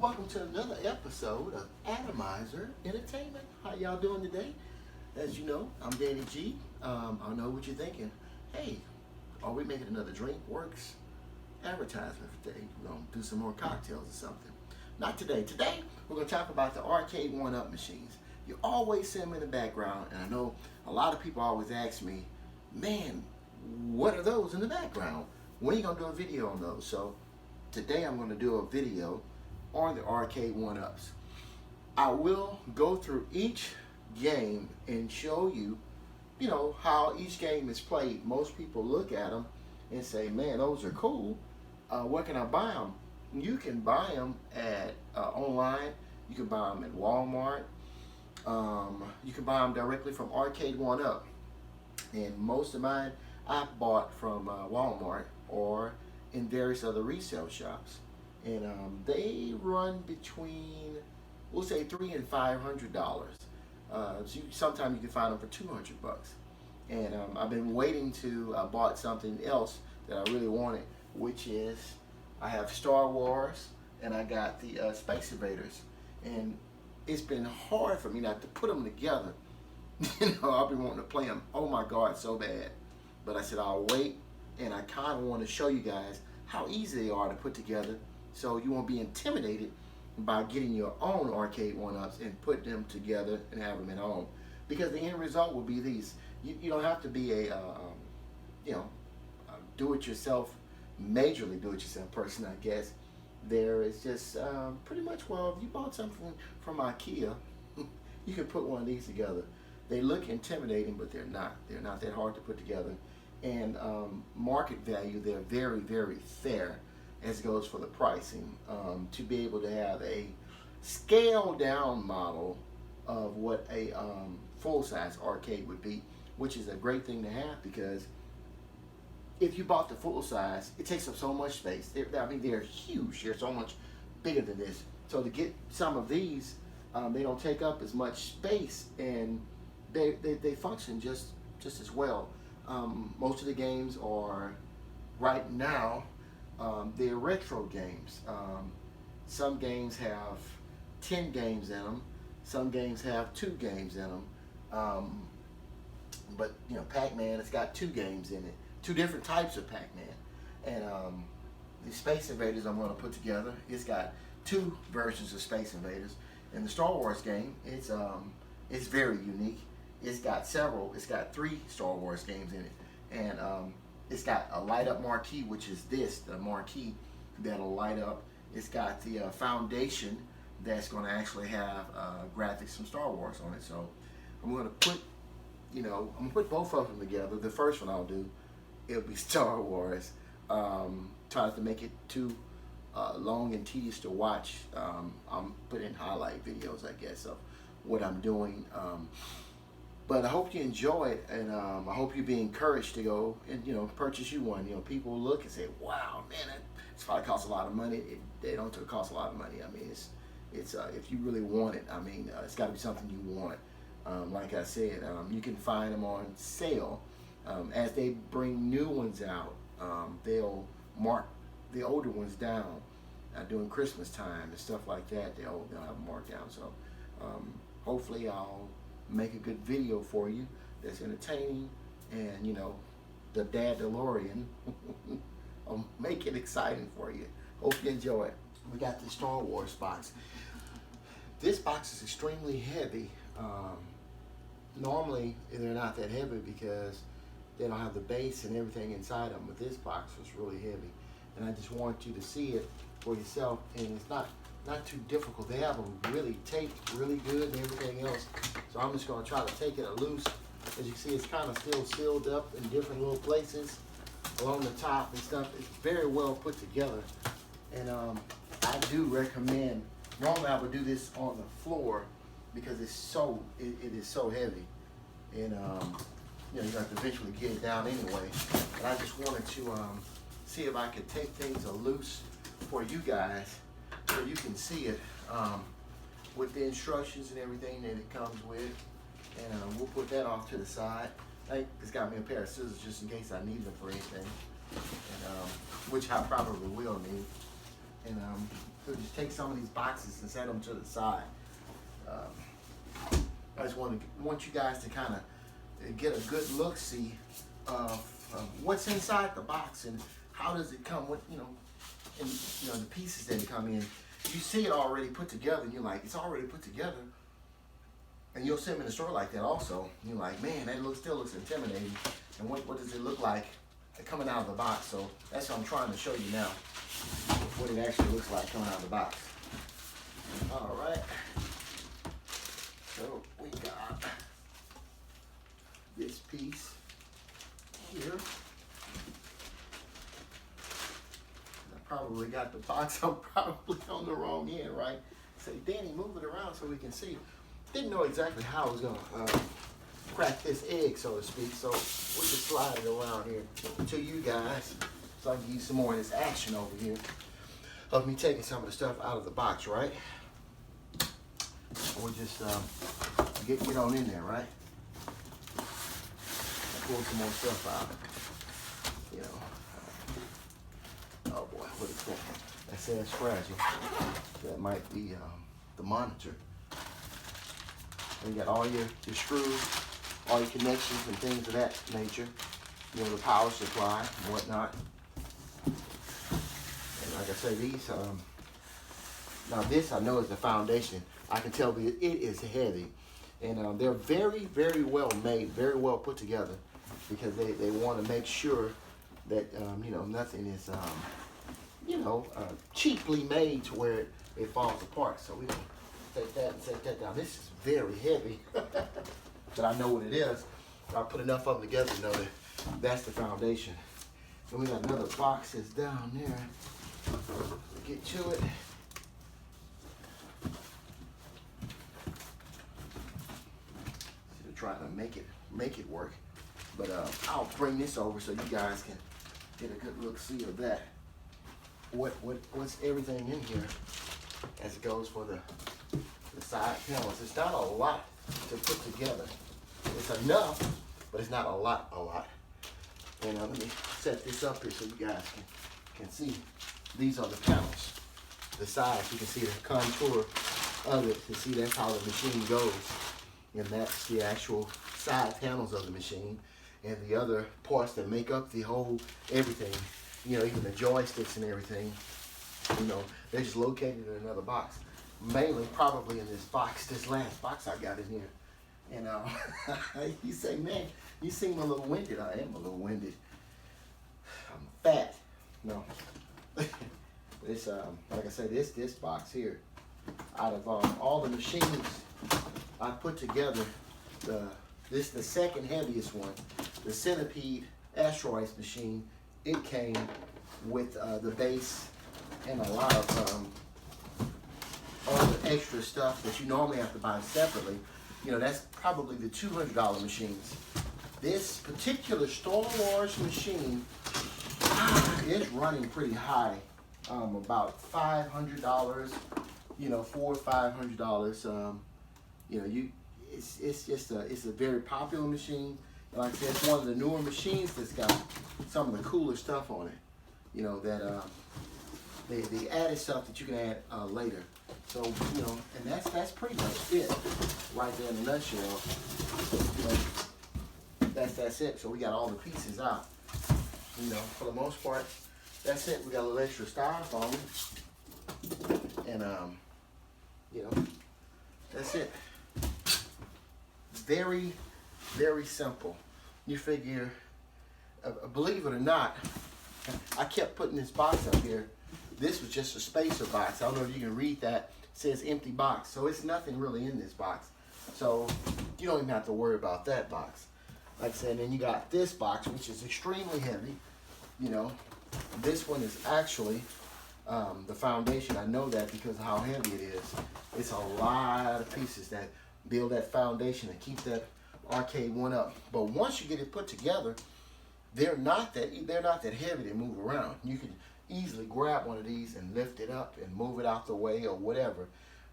Welcome to another episode of Atomizer Entertainment. How y'all doing today? As you know, I'm Danny G. I know what you're thinking. Hey, are we making another DrinkWorks advertisement for today? We're going to do some more cocktails or something. Not today. Today, we're going to talk about the Arcade 1-Up machines. You always see them in the background, and I know a lot of people always ask me, man, what are those in the background? When are you going to do a video on those? So today I'm going to do a video on the Arcade 1-Ups. I will go through each game and show you, how each game is played. Most people look at them and say, man, those are cool. Where can I buy them? You can buy them at online. You can buy them at Walmart. You can buy them directly from Arcade 1-Up. And most of mine I bought from Walmart or in various other resale shops. And they run between, we'll say, $300 and $500. Sometimes you can find them for $200. And I've been waiting to. I bought something else that I really wanted, which is I have Star Wars and I got the Space Invaders. And it's been hard for me not to put them together. I've been wanting to play them. Oh my God, so bad. But I said I'll wait, and I kind of want to show you guys how easy they are to put together, so you won't be intimidated by getting your own Arcade 1-Ups and put them together and have them at home. Because the end result will be these. You don't have to be a do-it-yourself, majorly do-it-yourself person, I guess. There is just pretty much, well, if you bought something from IKEA, you can put one of these together. They look intimidating, but they're not. They're not that hard to put together. And market value, they're very, very fair as goes for the pricing. To be able to have a scaled down model of what a full-size arcade would be, which is a great thing to have, because if you bought the full size, it takes up so much space. They're huge. They're so much bigger than this. So to get some of these, they don't take up as much space, and they function just as well. Most of the games are, right now, they're retro games. Some games have 10 games in them. Some games have 2 games in them. But Pac-Man, it's got 2 games in it. 2 different types of Pac-Man. And the Space Invaders I'm going to put together, it's got 2 versions of Space Invaders. And the Star Wars game, it's very unique. It's got 3 Star Wars games in it. And it's got a light up marquee, which is the marquee that'll light up. It's got the foundation that's going to actually have graphics from Star Wars on it. So I'm going to put both of them together. The first one I'll do, it'll be Star Wars. Try not to make it too long and tedious to watch. I'm putting highlight videos, I guess, of what I'm doing. But I hope you enjoy it, and I hope you be encouraged to go and purchase you one. People look and say, "Wow, man, it's probably costs a lot of money." They don't cost a lot of money. It's if you really want it. It's got to be something you want. Like I said, you can find them on sale. As they bring new ones out, they'll mark the older ones down during Christmas time and stuff like that. They'll have them marked down. So hopefully I'll make a good video for you that's entertaining, and the Dad DeLorean. I'll make it exciting for you. Hope you enjoy it. We got the Star Wars box. This box is extremely heavy. Normally they're not that heavy because they don't have the base and everything inside them, but this box was really heavy, and I just want you to see it for yourself. And it's not too difficult. They have them really taped really good and everything else. So I'm just going to try to take it loose. As you can see, it's kind of still sealed up in different little places along the top and stuff. It's very well put together, and I do recommend. Normally I would do this on the floor because it is so heavy, and you have to eventually get it down anyway. But I just wanted to see if I could take things loose for you guys, so you can see it with the instructions and everything that it comes with. And we'll put that off to the side. It's got me a pair of scissors just in case I need them for anything, and which I probably will need. And we'll just take some of these boxes and set them to the side. I just want you guys to kind of get a good look-see of what's inside the box and how does it come with, and the pieces that come in. You see it already put together and you're like, it's already put together. And you'll see them in the store like that also. You're like, man, that still looks intimidating. And what does it look like coming out of the box? So that's what I'm trying to show you now, what it actually looks like coming out of the box. All right. So we got this piece here. I probably got the box. I'm probably on the wrong end, right? Say, Danny, move it around so we can see. Didn't know exactly how I was gonna crack this egg, so to speak. So we just slide it around here to you guys, so I can give you some more of this action over here of me taking some of the stuff out of the box, right? We'll just get on in there, right? Pull some more stuff out. Oh boy, what is that? That says fragile. That might be the monitor. And you got all your screws, all your connections and things of that nature. The power supply and whatnot. And like I say, these, now this I know is the foundation. I can tell it is heavy. And they're very, very well made, very well put together, because they want to make sure that, nothing is, cheaply made to where it falls apart. So we can take that and set that down. This is very heavy, but I know what it is. I put enough of them together to know that that's the foundation. And we got another box that's down there. Get to it. Trying to make it work, but I'll bring this over so you guys can get a good look see of that. What's everything in here as it goes for the side panels. It's not a lot to put together. It's enough, but it's not a lot. And let me set this up here so you guys can see. These are the panels, the sides. You can see the contour of it. You see that's how the machine goes. And that's the actual side panels of the machine, and the other parts that make up the whole everything, even the joysticks and everything, they're just located in another box. Mainly probably in this box, this last box I got in here. And you say, man, you seem a little winded. I am a little winded. I'm fat. No. This, like I said, this box here, out of all the machines I put together, this the second heaviest one, the Centipede Asteroids machine. It came with the base and a lot of all the extra stuff that you normally have to buy separately. That's probably the $200 machines. This particular Star Wars machine is running pretty high, about $500. $400 or $500. It's a very popular machine. And like I said, it's one of the newer machines that's got some of the cooler stuff on it. That the added stuff that you can add later. So and that's pretty much it right there in a nutshell. That's it. So we got all the pieces out. For the most part, that's it. We got a little extra styrofoam, and that's it. Very, very simple. You figure, believe it or not, I kept putting this box up here. This was just a spacer box. I don't know if you can read that. It says empty box. So it's nothing really in this box. So you don't even have to worry about that box. Like I said, and then you got this box, which is extremely heavy. This one is actually the foundation. I know that because of how heavy it is. It's a lot of pieces that build that foundation and keep that arcade one up. But once you get it put together, they're not that heavy to move around. You can easily grab one of these and lift it up and move it out the way or whatever.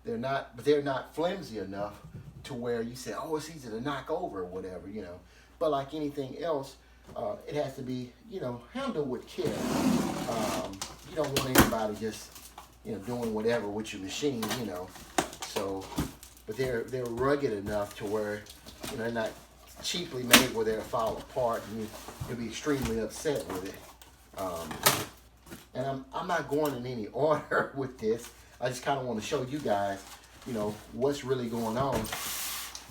They're not flimsy enough to where you say, oh, it's easy to knock over or whatever, But like anything else, it has to be, handled with care. You don't want anybody just doing whatever with your machine. So, but they're rugged enough to where, they're not cheaply made where they'll fall apart and you'll be extremely upset with it. And I'm not going in any order with this. I just kind of want to show you guys, what's really going on,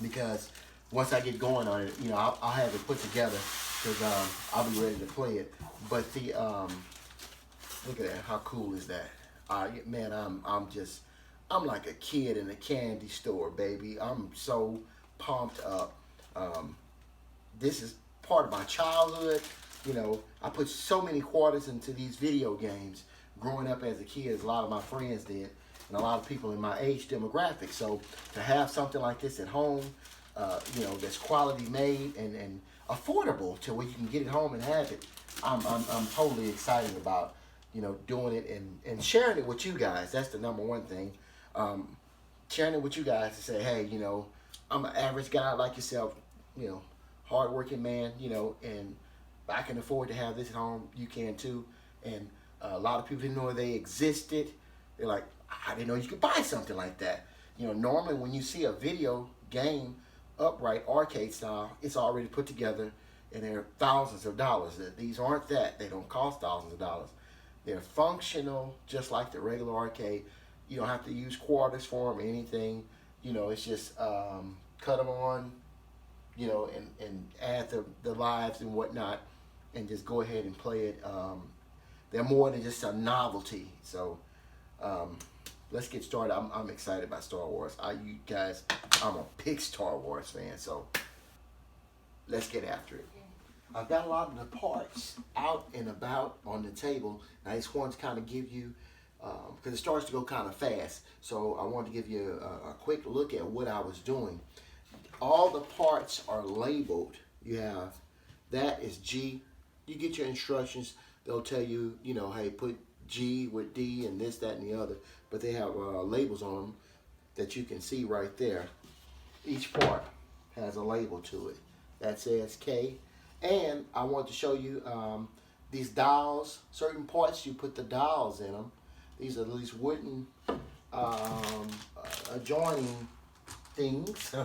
because once I get going on it, I'll have it put together, because I'll be ready to play it. But the look at that, how cool is that? Man, I'm like a kid in a candy store, baby. I'm so pumped up. This is part of my childhood. I put so many quarters into these video games growing up as a kid, as a lot of my friends did, and a lot of people in my age demographic. So to have something like this at home, that's quality made and affordable to where you can get it home and have it, I'm totally excited about, doing it and sharing it with you guys. That's the number one thing. Sharing it with you guys to say, hey, I'm an average guy like yourself, hardworking man, and I can afford to have this at home. You can too. And a lot of people didn't know they existed. They're like, I didn't know you could buy something like that. Normally when you see a video game upright arcade style, it's already put together and they're thousands of dollars. These aren't that. They don't cost thousands of dollars. They're functional, just like the regular arcade. You don't have to use quarters for them or anything. It's just cut them on, and add the lives and whatnot, and just go ahead and play it. They're more than just a novelty. So let's get started. I'm excited about Star Wars. You guys, I'm a big Star Wars fan, so let's get after it. I've got a lot of the parts out and about on the table. And I just wanted to kind of give you, because it starts to go kind of fast, so I wanted to give you a quick look at what I was doing. All the parts are labeled. You have, that is G. You get your instructions. They'll tell you, hey, put G with D and this, that, and the other. But they have labels on them that you can see right there. Each part has a label to it that says K. And I want to show you these dials. Certain parts, you put the dials in them. These are these wooden adjoining things.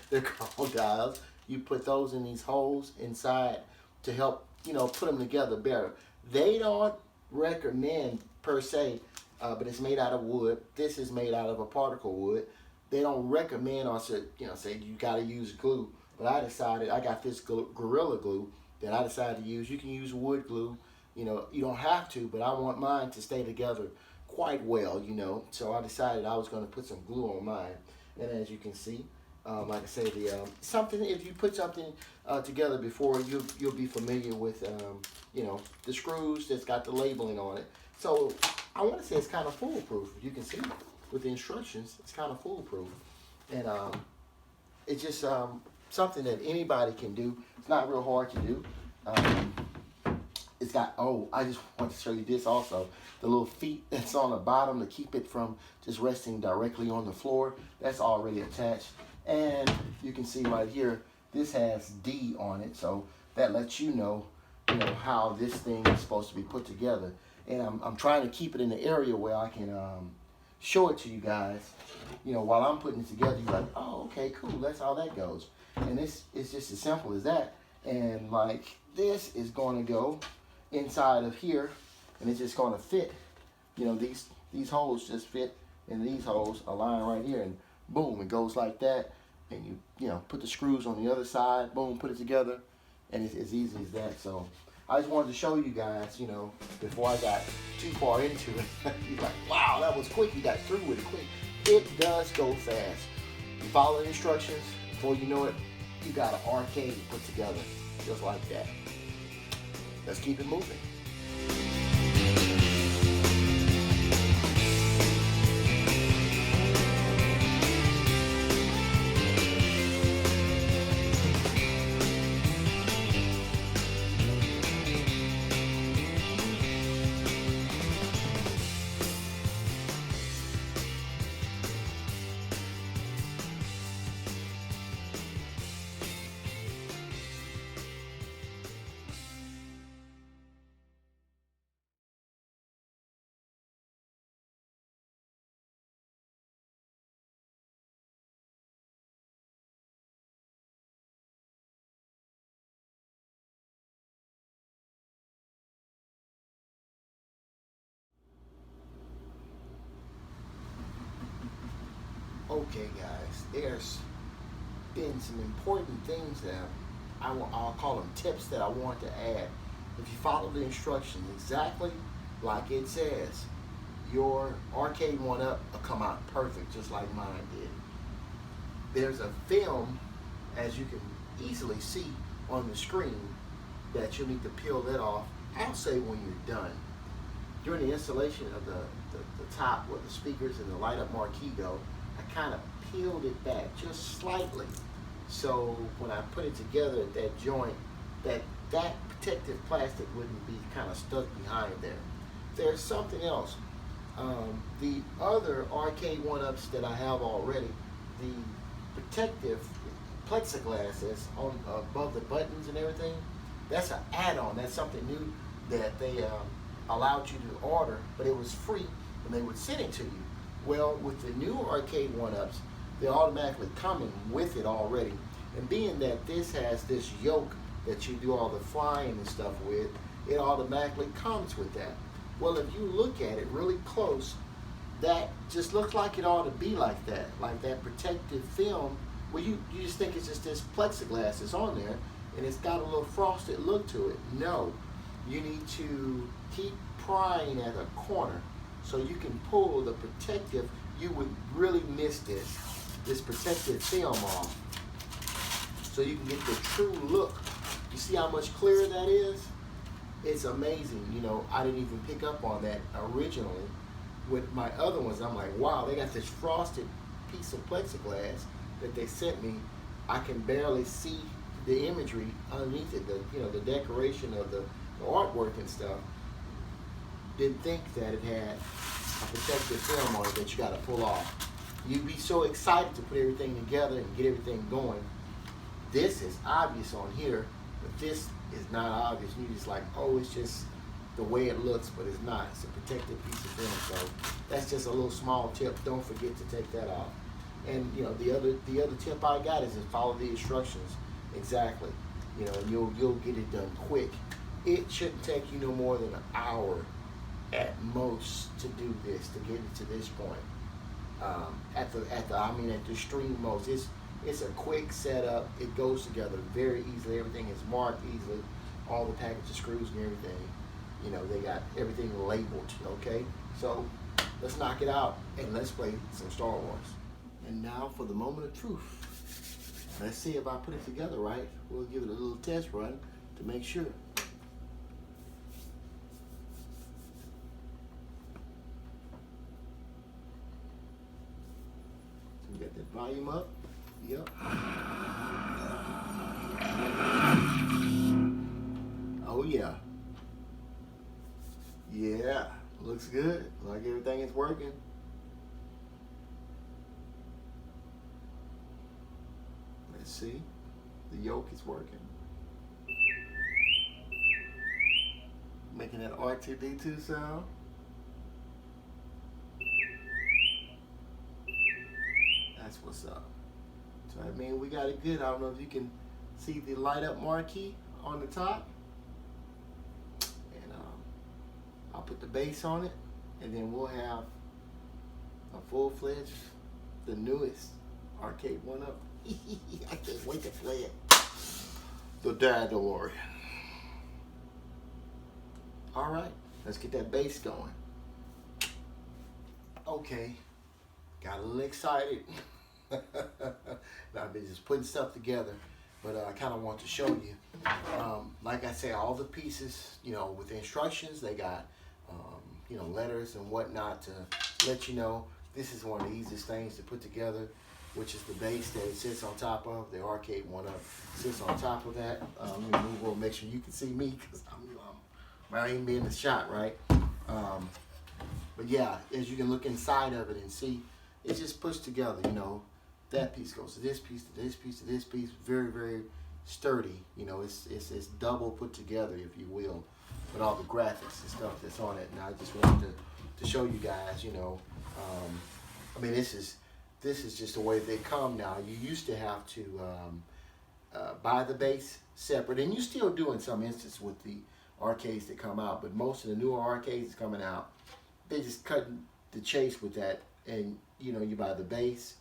They're called dials. You put those in these holes inside to help, put them together better. They don't recommend per se, but it's made out of wood. This is made out of a particle wood. They don't recommend or say you got to use glue. But I decided, I got this Gorilla Glue that I decided to use. You can use wood glue. You don't have to, but I want mine to stay together quite well, So I decided I was going to put some glue on mine. And as you can see, like I say, if you put something together before, you'll be familiar with, the screws that's got the labeling on it. So I want to say it's kind of foolproof. You can see with the instructions, it's kind of foolproof. And it's just something that anybody can do. It's not real hard to do. It's got, I just want to show you this also. The little feet that's on the bottom to keep it from just resting directly on the floor. That's already attached. And you can see right here, this has D on it. So that lets you know, how this thing is supposed to be put together. And I'm trying to keep it in the area where I can show it to you guys. While I'm putting it together, you're like, oh, okay, cool. That's how that goes. And it's just as simple as that. And like this is going to go inside of here, and it's just going to fit. These holes just fit in these holes, align right here, and boom, it goes like that. And you put the screws on the other side, boom, put it together, and it's as easy as that. So I just wanted to show you guys, before I got too far into it. You're like, wow, that was quick. You got through with it quick. It does go fast. You follow the instructions, before you know it, you got an arcade put together, just like that. Let's keep it moving. Okay, guys, there's been some important things that I'll call them tips that I want to add. If you follow the instructions exactly like it says, your Arcade One Up will come out perfect, just like mine did. There's a film, as you can easily see on the screen, that you'll need to peel that off. I'll say when you're done. During the installation of the top where the speakers and the light up marquee go, I kind of peeled it back just slightly. So when I put it together at that joint, that protective plastic wouldn't be kind of stuck behind there. There's something else. The other Arcade One-Ups that I have already, the protective plexiglass that's on above the buttons and everything, that's an add-on. That's something new that they allowed you to order, but it was free and they would send it to you. Well, with the new Arcade One-Ups, they're automatically coming with it already. And being that this has this yoke that you do all the flying and stuff with, it automatically comes with that. Well, if you look at it really close, that just looks like it ought to be like that protective film. Well, you just think it's just this plexiglass that's on there and it's got a little frosted look to it. No, you need to keep prying at a corner so you can pull the protective. You would really miss this protective film off, so you can get the true look. You see how much clearer that is? It's amazing. You know, I didn't even pick up on that originally. With my other ones, I'm like, wow, they got this frosted piece of plexiglass that they sent me. I can barely see the imagery underneath it, the decoration of the artwork and stuff. Didn't think that it had a protective film on it that you got to pull off. You'd be so excited to put everything together and get everything going. This is obvious on here, but this is not obvious. You're just like, oh, it's just the way it looks, but it's not. It's a protective piece of film. So that's just a little small tip. Don't forget to take that off. And the other tip I got is to follow the instructions exactly. And you'll get it done quick. It shouldn't take you no more than an hour at most to do this, to get it to this point. At the extreme most, it's a quick setup. It goes together very easily. Everything is marked easily. All the package of screws and everything. They got everything labeled. Okay, so let's knock it out and let's play some Star Wars. And now for the moment of truth. Let's see if I put it together right. We'll give it a little test run to make sure. So we got the volume up. Yep. Oh yeah. Yeah, looks good. Like everything is working. Let's see. The yoke is working. Making that R2D2 sound. That's what's up. So I mean, we got it good. I don't know if you can see the light up marquee on the top. And I'll put the bass on it, and then we'll have a full-fledged, the newest Arcade One-Up. I can't wait to play it. The Dadalorian. All right, let's get that bass going. Okay, got a little excited. I've been just putting stuff together, but I kind of want to show you. Like I say, all the pieces, with the instructions, they got, letters and whatnot to let you know this is one of the easiest things to put together, which is the base that it sits on top of. The Arcade One-Up sits on top of that. Let me move over, make sure you can see me, because I ain't be in the shot, right? But yeah, as you can look inside of it and see, it's just pushed together, that piece goes to this piece, to this piece, to this piece. Very, very sturdy. It's double put together, if you will, with all the graphics and stuff that's on it. And I just wanted to show you guys, this is just the way they come now. You used to have to buy the base separate, and you still do in some instances with the arcades that come out, but most of the newer arcades coming out, they just cut the chase with that, and you buy the base,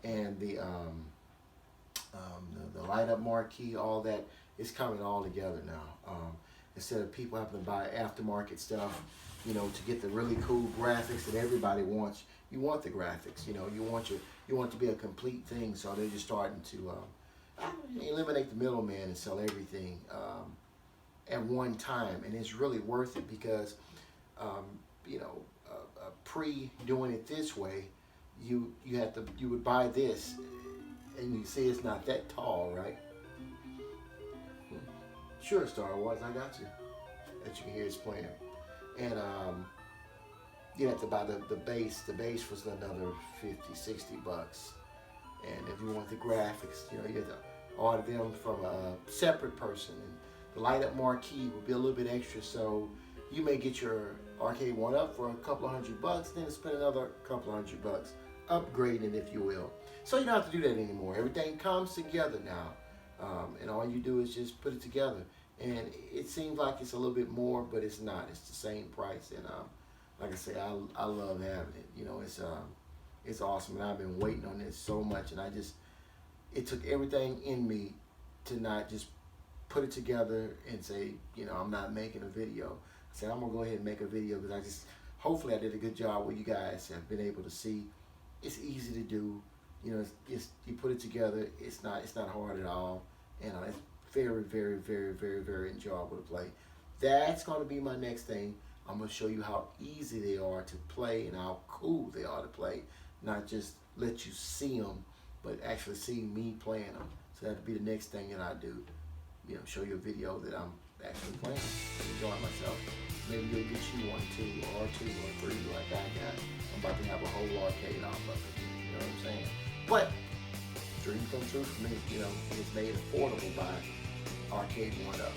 and the light up marquee, all that is coming all together now. Instead of people having to buy aftermarket stuff, you know, to get the really cool graphics that everybody wants, you want the graphics. You know, you want it to be a complete thing. So they're just starting to eliminate the middleman and sell everything at one time, and it's really worth it because you know, pre doing it this way, you would buy this, and you see it's not that tall, right? Sure, Star Wars, I got you. That you can hear it's playing, and you have to buy the base. The base was another $50, $60, and if you want the graphics, you know, you have to order them from a separate person. And the light up marquee will be a little bit extra, so you may get your Arcade One Up for a couple of $100, then spend another couple of $100 upgrading, if you will. So you don't have to do that anymore. Everything comes together now, and all you do is just put it together. And it seems like it's a little bit more, but it's not. It's the same price, and like I say, I love having it. You know, it's awesome, and I've been waiting on this so much, and it took everything in me to not just put it together and say, you know, I'm not making a video. I said, I'm gonna go ahead and make a video because hopefully I did a good job where you guys have been able to see. It's easy to do, you know. It's you put it together. It's not hard at all, and it's very, very, very, very, very enjoyable to play. That's gonna be my next thing. I'm gonna show you how easy they are to play and how cool they are to play. Not just let you see them, but actually see me playing them. So that'll be the next thing that I do. You know, show you a video that I'm actually playing, enjoying myself. Maybe you'll get you one too, or two, or three, like I got. I'm about to have a whole arcade off of it. You know what I'm saying? But dream come true for me. You know, it's made affordable by Arcade One Up.